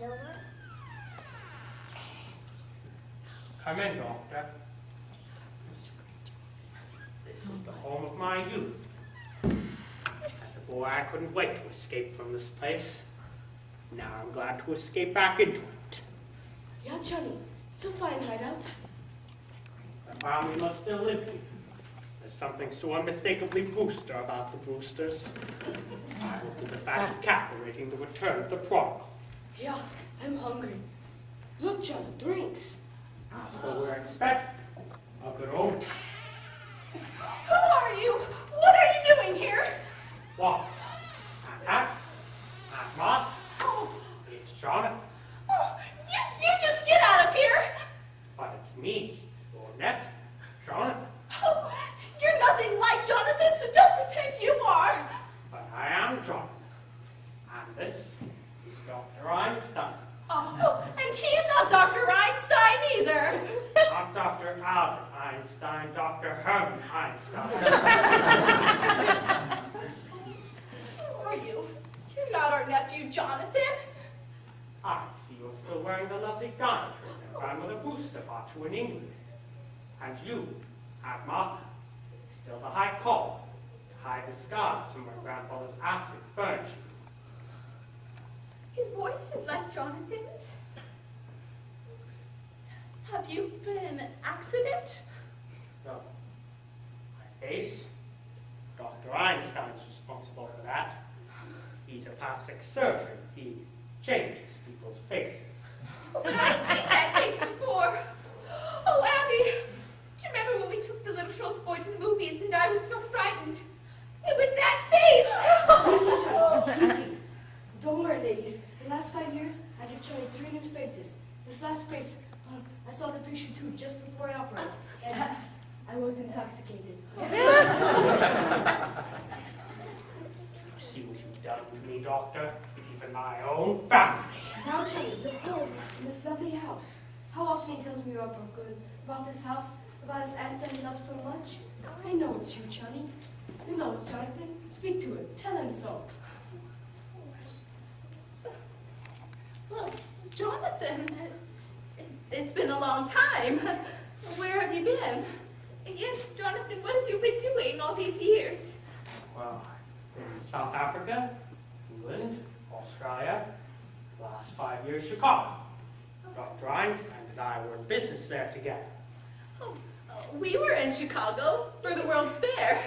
it over? Come in, Doctor. This is the home of my youth. As a boy, I couldn't wait to escape from this place. Now I'm glad to escape back into it. Yeah, Johnny, it's a fine hideout. The family must still live here. There's something so unmistakably Brewster about the Brewsters. I hope there's a fatted cat awaiting the return of the prodigal. Yeah, I'm hungry. Look, Johnny, drinks. What we're expecting. A good old. Who are you? What are you doing here? What? Aunt Pat? Aunt Ma? Oh, It's Jonathan. you just get out of here. But it's me, your nephew, Jonathan. Oh, you're nothing like Jonathan, so don't pretend you are. But I am Jonathan. And this is Dr. Einstein. Oh, and he's not Dr. Einstein either. Not Dr. Albert Einstein, Dr. Herman Einstein. Who are you? You're not our nephew, Jonathan. I see you're still wearing the lovely garniture that Grandmother Brewster bought you in England. And you, Aunt Martha, still the high collar to hide the scars from where grandfather's acid burned you. His voice is like Jonathan's. Have you been in an accident? No. My face? Dr. Einstein's responsible for that. He's a plastic surgeon. He changes people's faces. Oh, but I've seen that face before. Oh, Abby, do you remember when we took the little Schultz boy to the movies and I was so frightened? It was that face! Easy, Johnny, easy. Don't worry, ladies. The last 5 years, I give Johnny 3 new faces. This last face, I saw the picture too just before I operated, and I was intoxicated. You see what you've done with me, Doctor? Even my own family. Now, Johnny, you're home in this lovely house. How often he tells me about Brooklyn, about this house, about his Einstein he loves so much. I know it's you, Johnny. You know it's Jonathan. Speak to him. Tell him so. Well, Jonathan, it's been a long time. Where have you been? Yes, Jonathan, what have you been doing all these years? Well, I've been in South Africa, England, Australia, the last 5 years Chicago. Dr. Einstein and I were in business there together. Oh, we were in Chicago for the World's Fair.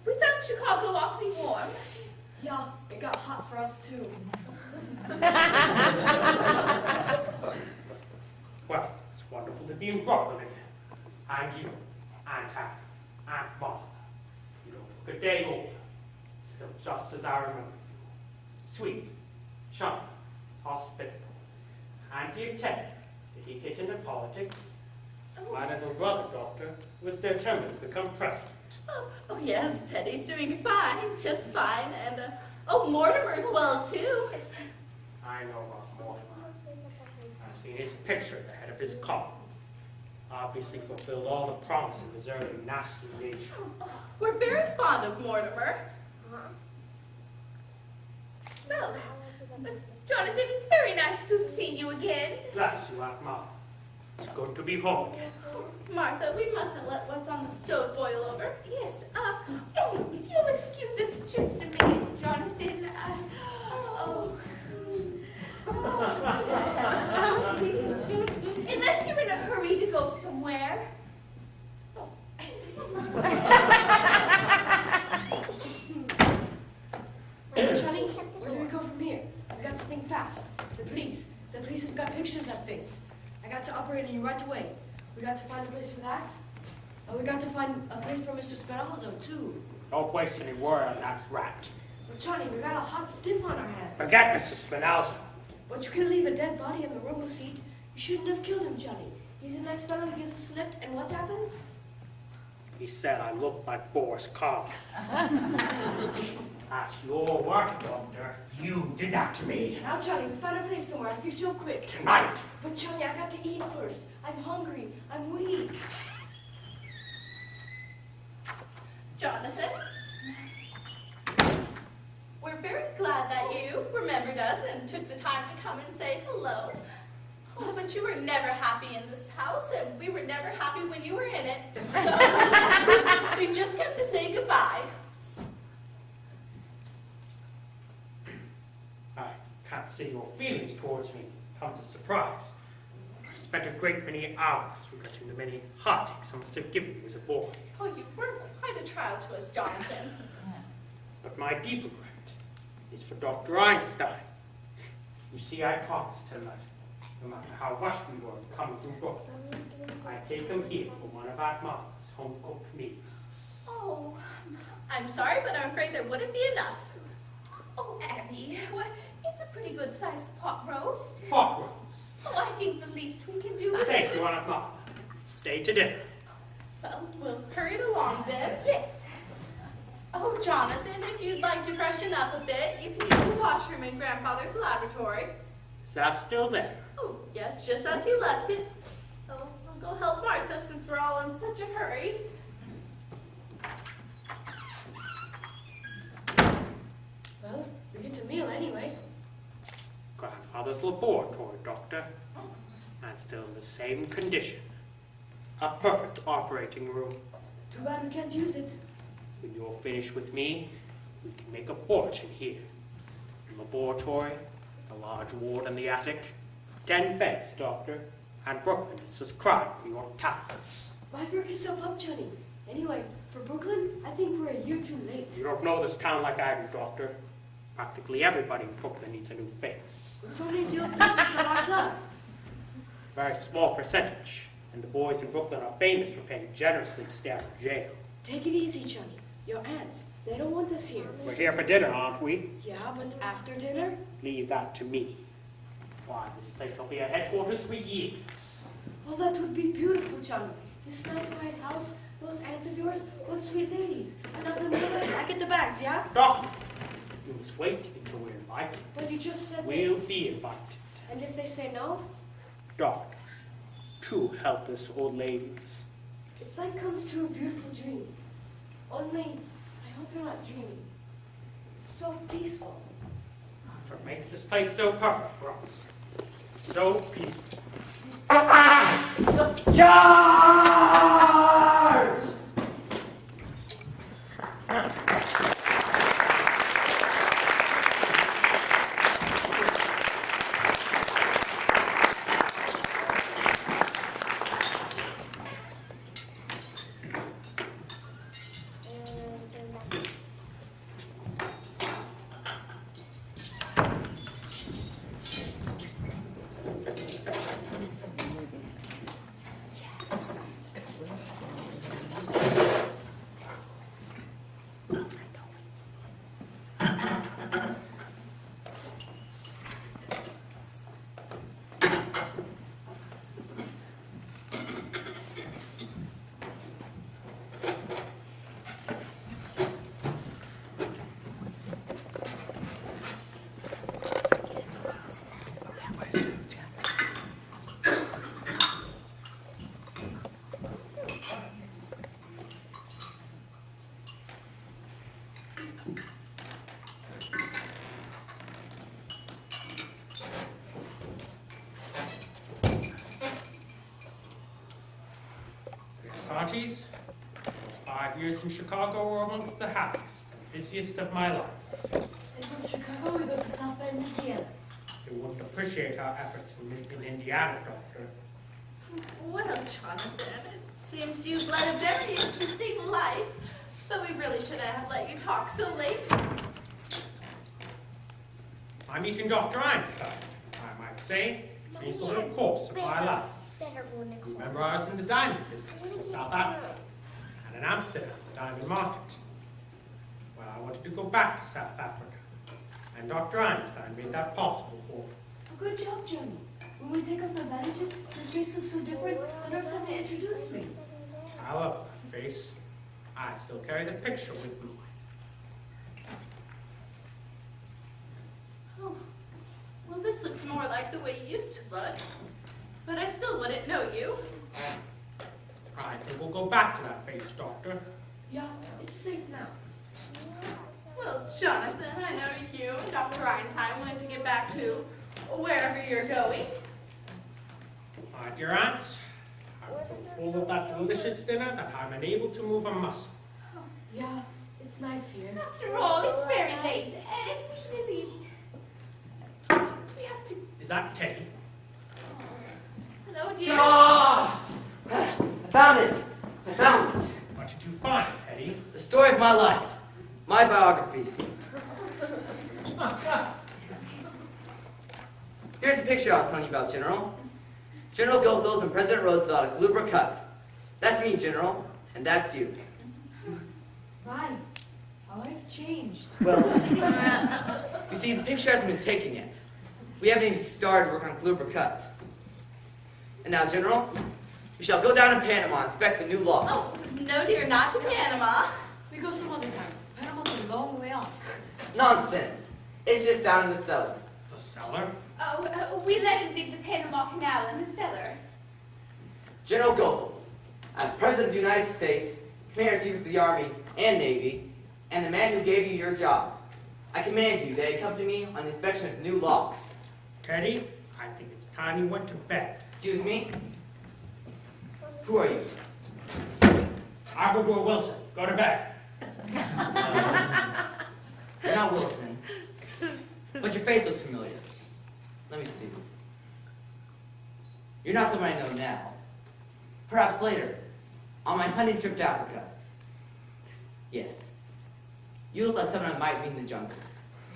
We found Chicago awfully warm. Yeah, it got hot for us too. Well, it's wonderful to be in Brooklyn again. And you, Aunt Hannah, Aunt Martha, you don't look a day older. Still just as I remember you. Sweet, charming, hospitable. And dear Ted, did he get into politics? My little brother, Doctor, was determined to become president. Oh yes, Teddy's doing fine, just fine. And, Mortimer's well too. I know about Mortimer. I've seen his picture at the head of his column. Obviously fulfilled all the promise of his early nasty nature. We're very fond of Mortimer. Well, Jonathan, it's very nice to have seen you again. Bless you, Aunt Martha. It's good to be home again. Martha, we mustn't let what's on the stove boil over. Yes, if you'll excuse us just a minute, Jonathan. Unless you're in a hurry to go somewhere. Johnny, where do we go from here? We got to think fast. The police have got pictures of that face. I got to operate on you right away. We got to find a place for that. And we got to find a place for Mr. Spinazzo, too. Don't waste any word on that rat. But Johnny, we got a hot stiff on our hands. Forget Mr. Spinazzo. But you can leave a dead body in the rumble seat. You shouldn't have killed him, Johnny. He's a nice fellow who gives us a lift, and what happens? He said I looked like Boris Karloff. That's your work, Doctor. You did that to me. Now, Johnny, we found a place somewhere. I fix you up quick. Tonight. But, Johnny, I got to eat first. I'm hungry. I'm weak. Jonathan, we're very glad that you remembered us us and took the time to come and say hello. Oh, but you were never happy in this house, and we were never happy when you were in it. So we've just come to say goodbye. I can't see your feelings towards me come as a surprise. I've spent a great many hours regretting the many heartaches I must have given you as a boy. Oh, you were quite a trial to us, Jonathan. But my deep regret is for Dr. Einstein. You see, I promised him that no matter how rushed we were coming through Brooklyn, I'd take him here for one of Aunt Martha's home-cooked meals. Oh, I'm sorry, but I'm afraid there wouldn't be enough. Oh, Abby, well, it's a pretty good-sized pot roast. Pot roast. Oh, I think the least we can do is... Thank you, Aunt Martha. Stay to dinner. Well, we'll hurry it along then. Yes. Oh, Jonathan, if you'd like to freshen up a bit, you can use the washroom in Grandfather's laboratory. Is that still there? Oh, yes, just as he left it. Oh, I'll go help Martha since we're all in such a hurry. Well, we get a meal anyway. Grandfather's laboratory, Doctor. And still in the same condition. A perfect operating room. Too bad we can't use it. When you're finished with me, we can make a fortune here. The laboratory, the large ward in the attic, 10 beds, Doctor, and Brooklyn is subscribed for your talents. Why work yourself up, Johnny? Anyway, for Brooklyn, I think we're a year too late. You don't know this town like I do, Doctor. Practically everybody in Brooklyn needs a new face. But so many of the old places are locked up. Very small percentage, and the boys in Brooklyn are famous for paying generously to stay out of jail. Take it easy, Johnny. Your aunts, they don't want us here. We're here for dinner, aren't we? Yeah, but after dinner? Leave that to me. Why, this place will be a headquarters for years. Well, that would be beautiful, Johnny. This nice quiet house, those aunts of yours, what sweet ladies. And have them go back at the bags, yeah? Doctor, you must wait until we're invited. But you just said We'll be invited. And if they say no? Doctor, two helpless old ladies. It's like comes true a beautiful dream. Only, I hope you're not dreaming. It's so peaceful. What makes this place so perfect for us? So peaceful. Charge! Sarges, those 5 years in Chicago were amongst the happiest and busiest of my life. And from Chicago, we go to South Bend, Indiana. You wouldn't appreciate our efforts in Indiana, Doctor. Well, Jonathan, it seems you've led a very interesting life, but we really shouldn't have let you talk so late. I'm meeting Dr. Einstein, I might say, changed the whole course of my life. Remember, I was in the diamond business in South Africa, and in Amsterdam, the diamond market. Well, I wanted to go back to South Africa, and Dr. Einstein made that possible for me. Good job, Johnny. When we take off the bandages, this face looks so different, the nurse had to introduce me. I love that face. I still carry the picture with me. Oh, well, this looks more like the way you used to look, but I still wouldn't know you. I think we'll go back to that face, Doctor. Yeah, it's safe now. Well, Jonathan, I know you and Dr. Einstein wanted to get back to wherever you're going. My dear aunts, I'm so full of that delicious dinner that I'm unable to move a muscle. Yeah, it's nice here. After all, it's very late, and really, we have to. Is that Teddy? Hello, dear. Ah! I found it. I found it. What did you find, Teddy? The story of my life. My biography. Here's the picture I was telling you about, General. General Goethals and President Roosevelt at Columbia Cut. That's me, General, and that's you. My, how I've changed. Well, you see, the picture hasn't been taken yet. We haven't even started work on Columbia Cut. And now, General, we shall go down to Panama and inspect the new laws. Oh, no, dear, not to Panama. We go some other time. Panama's a long way off. Nonsense. It's just down in the cellar. The cellar? Oh, we let him dig the Panama Canal in the cellar. General Goethals, as President of the United States, Commander-in-Chief of the Army and Navy, and the man who gave you your job, I command you that you accompany me on the inspection of new locks. Teddy, I think it's time you went to bed. Excuse me? Who are you? Arbor Wilson, go to bed. You're not Wilson, but your face looks familiar. Let me see. You're not someone I know now. Perhaps later, on my hunting trip to Africa. Yes. You look like someone I might meet in the jungle.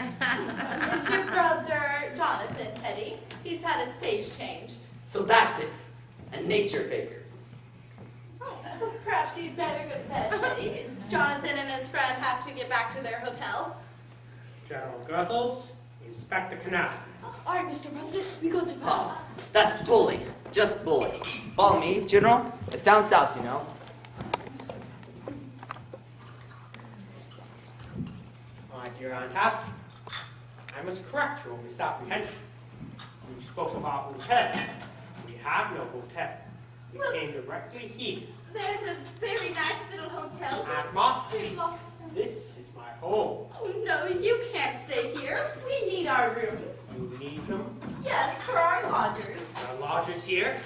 It's your brother, Jonathan, Teddy. He's had his face changed. So that's it. A nature faker. Oh, perhaps you'd better go to bed, Teddy. Jonathan and his friend have to get back to their hotel. General Goethals, inspect the canal. All right, Mr. President, we go to Panama. Oh, that's bully. Just bully. Follow me, General. It's down south, you know. My dear Aunt Hap, I must correct your misapprehension. You spoke of our hotel. We have no hotel. We Well- came directly here. There's a very nice little hotel Aunt just Ma, 2 blocks from. this is my home. Oh, no, you can't stay here. We need our rooms. You need them. Yes, for our lodgers. Our lodgers here,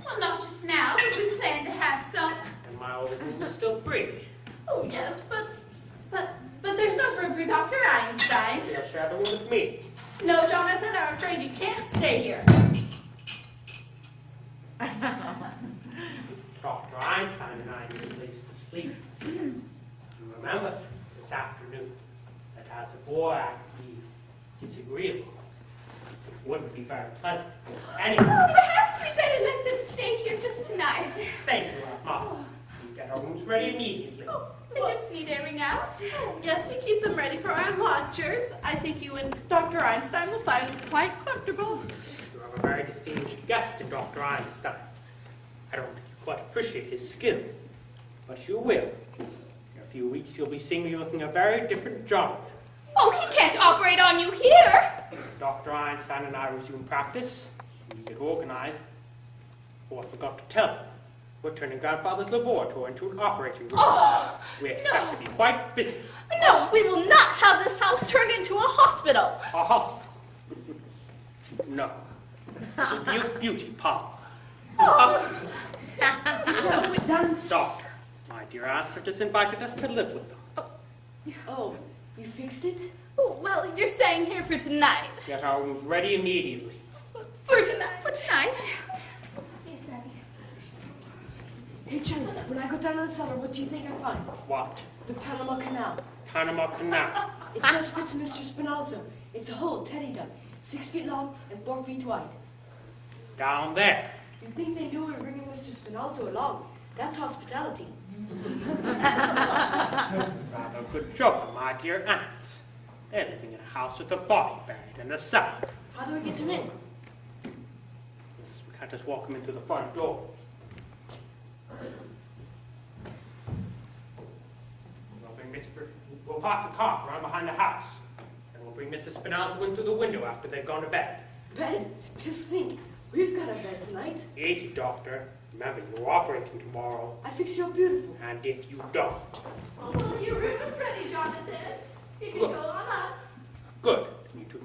Well, not just now, but we plan to have some. and my old room is still free. Oh, yes, but there's no room for Dr. Einstein. You'll share the room with me. No, Jonathan, I'm afraid you can't stay here. Dr. Einstein and I need a place to sleep. You remember this afternoon that as a boy I could be disagreeable. It wouldn't be very pleasant. Anyway, Oh, perhaps we better let them stay here just tonight. thank you, Aunt Ma. Please get our rooms ready immediately. Oh, They just need airing out. yes, we keep them ready for our lodgers. I think you and Dr. Einstein will find them quite comfortable. You have a very distinguished guest in Dr. Einstein. I don't think you quite appreciate his skill, but you will. In a few weeks, you'll be seeing me looking a very different job. Oh, he can't operate on you here. Dr. Einstein and I resume practice, and you get organized. Oh, I forgot to tell you. We're turning Grandfather's laboratory into an operating room. Oh, We expect to be quite busy. No, we will not have this house turned into a hospital. A hospital. No. It'll be a beauty parlor. oh. So we- Dance. Doc, my dear aunts have just invited us to live with them. Oh, you fixed it? Oh, well, you're staying here for tonight. Get our rooms ready immediately. for tonight. For tonight. Yes, Abby. Hey, Johnny, when I go down in the cellar, what do you think I find? What? The Panama Canal. Panama Canal. It just fits Mr. Spinoza. It's a hole Teddy dug, 6 feet long and 4 feet wide. Down there. You think they knew we were bringing Mr. Spinoza along? That's hospitality. Rather good joke, my dear aunts. They're living in a house with a body buried in the cellar. How do we get him in? Yes, we can't just walk him into the front door. We'll park the car around behind the house. And we'll bring Mrs. Spinazzo in through the window after they've gone to bed. Bed? Just think, we've got a bed tonight. Easy, Doctor. Remember, you're operating tomorrow. I fixed you up beautiful. And if you don't, Oh, well, your room is ready, Jonathan. You can go on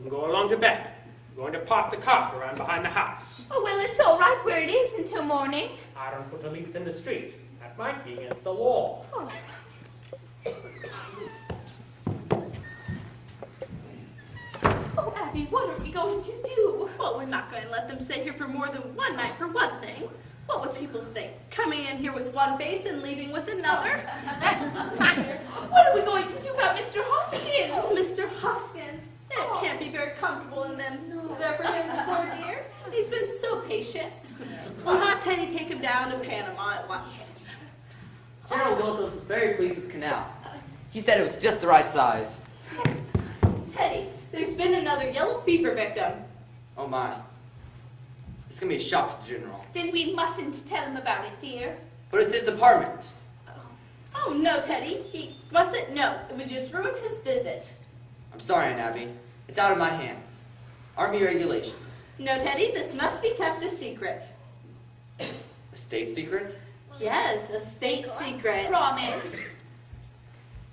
can go along to bed. I'm going to park the car around behind the house. Oh, well, it's all right where it is until morning. I don't put the leaf in the street. That might be against the law. Oh. Oh, Abby, what are we going to do? Well, we're not going to let them stay here for more than one night for one thing. What would people think? Coming in here with one face and leaving with another? What are we going to do about Mr. Hoskins? Oh, Mr. Hoskins. It can't be very comfortable in them there for him, the poor dear. He's been so patient. We'll have Teddy take him down to Panama at once. General Gothos was very pleased with the canal. He said it was just the right size. Yes. Teddy, there's been another yellow fever victim. Oh my. It's gonna be a shock to the General. Then we mustn't tell him about it, dear. But it's his department. Oh, no, Teddy. He mustn't know. It would just ruin his visit. I'm sorry, Aunt Abby. It's out of my hands. Army regulations. No, Teddy, this must be kept a secret. A state secret? Yes, a state secret. Promise.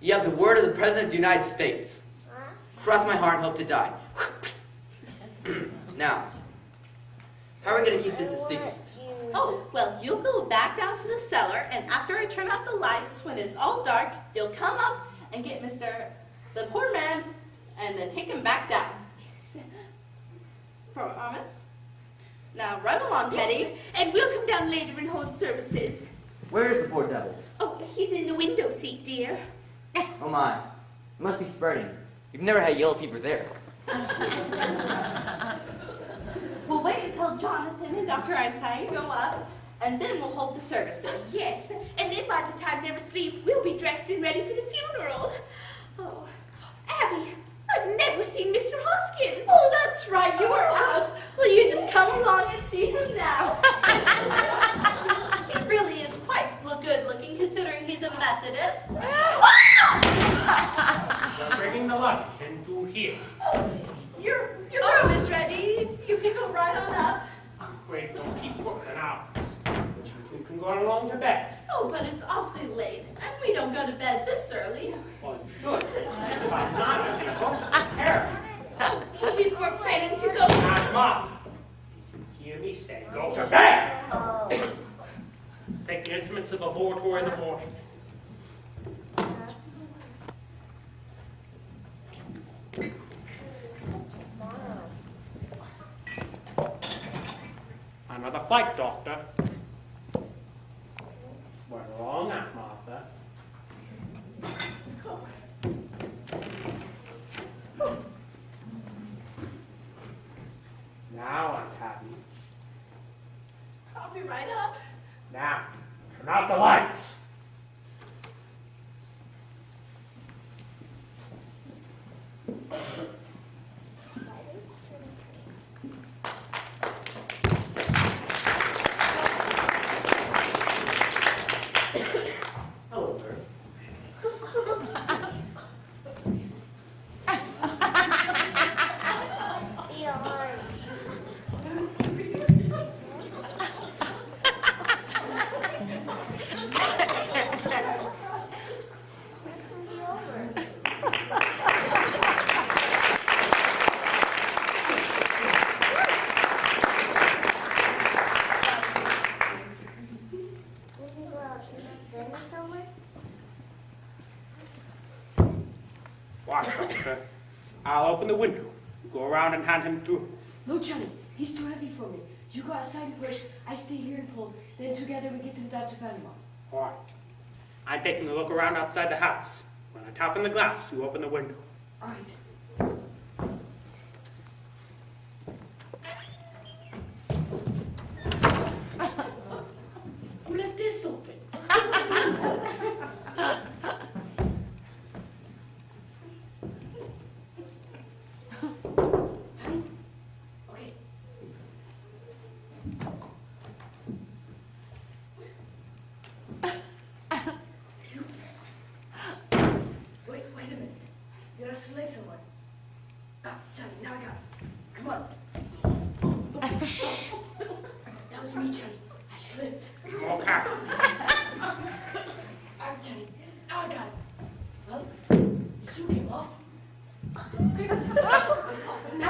You have the word of the President of the United States. Cross my heart and hope to die. Now, how are we going to keep this a secret? Oh, well, you'll go back down to the cellar, and after I turn out the lights, when it's all dark, you'll come up and get the poor man, and then take him back down. Promise? Now, run along, Teddy. Yes, and we'll come down later and hold services. Where is the poor devil? Oh, he's in the window seat, dear. Oh my. It must be spreading. You've never had yellow fever there. We'll wait until Jonathan and Dr. Einstein go up, and then we'll hold the services. Yes, and then by the time they're asleep, we'll be dressed and ready for the funeral. Oh, Abby, I've never seen Mr. Hoskins. Oh, that's right, you were out. Well, you just come along and see him now. He really is quite good looking, considering he's a Methodist. We're bringing the luggage into here. Oh, your room is ready. You can go right on up. I'm afraid we'll keep working hours. You can go along to bed. Oh, but it's awfully late, and we don't go to bed this early. Well, you should. By 9 o'clock, prepare. Oh, we were planning to go. Not Mom. Hear me say, go to bed. Take the instruments to the laboratory in the morning. Another flight, Doctor. We're wrong, Aunt Martha. Now I'm happy. I'll be right up. Now, turn out the lights. Hello, sir. Watch, Doctor. I'll open the window. Go around and hand him to... No, Johnny, he's too heavy for me. You go outside and push, I stay here and pull. Then together we get him down to Panama. All right. I'm taking a look around outside the house. When I tap on the glass, you open the window. All right. Who left this open? Okay. Wait a minute. You gotta select someone. Ah, Johnny, now I got it. Come on. That was me, Johnny. I slipped. More careful. Ah, Johnny, now I got it. Well, the shoe came off. Now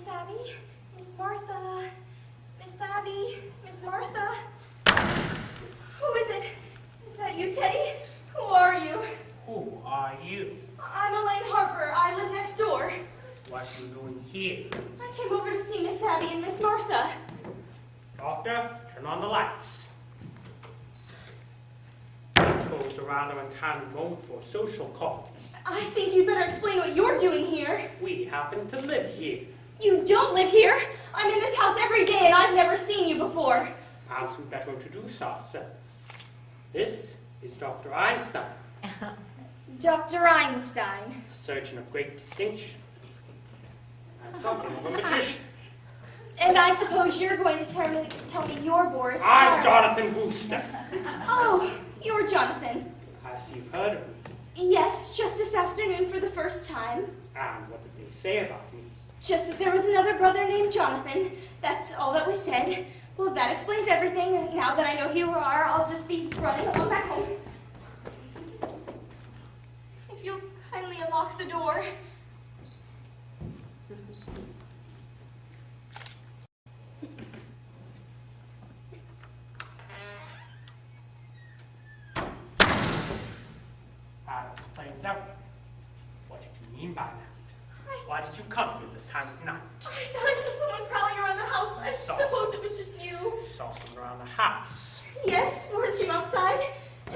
Miss Abby, Miss Martha, Miss Abby, Miss Martha. Who is it? Is that you, Teddy? Who are you? Who are you? I'm Elaine Harper. I live next door. What are you doing here? I came over to see Miss Abby and Miss Martha. Doctor, turn on the lights. I chose a rather untimely moment for a social call. I think you'd better explain what you're doing here. We happen to live here. You don't live here. I'm in this house every day and I've never seen you before. Perhaps we better introduce ourselves. This is Dr. Einstein, Dr. Einstein. a surgeon of great distinction, and something of a magician. And I suppose you're going to tell me you're Boris I'm Karloff. Jonathan Wooster. Oh, you're Jonathan. I see you've heard of me. Yes, just this afternoon for the first time. And what did they say about me? Just that there was another brother named Jonathan. That's all that was said. Well, that explains everything. Now that I know who you are, I'll just be running along back home. If you'll kindly unlock the door. That explains everything. What did you mean by that? Why did you come here this time of night? I thought I saw someone prowling around the house. I suppose it was just you. Saw someone around the house. Yes, weren't you outside?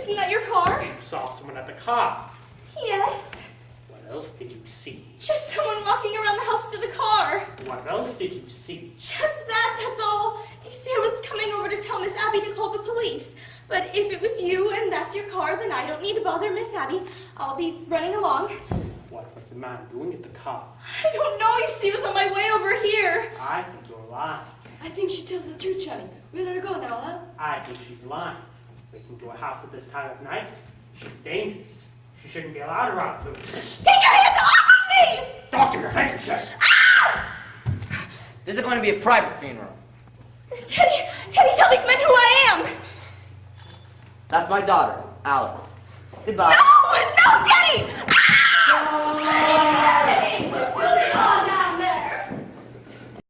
Isn't that your car? You saw someone at the car. Yes. What else did you see? Just someone walking around the house to the car. What else did you see? Just that, that's all. You see, I was coming over to tell Miss Abby to call the police. But if it was you and that's your car, then I don't need to bother Miss Abby. I'll be running along. What was the man doing at the car? I don't know, you see, he was on my way over here. I think you're lying. I think she tells the truth, Johnny. We let her go now, huh? I think she's lying. Breaking into a house at this time of night, she's dangerous. She shouldn't be allowed around loose. Take your hands off of me! Doctor, your handkerchief! This is going to be a private funeral. Teddy, tell these men who I am! That's my daughter, Alice. Goodbye. No, Teddy! Ah!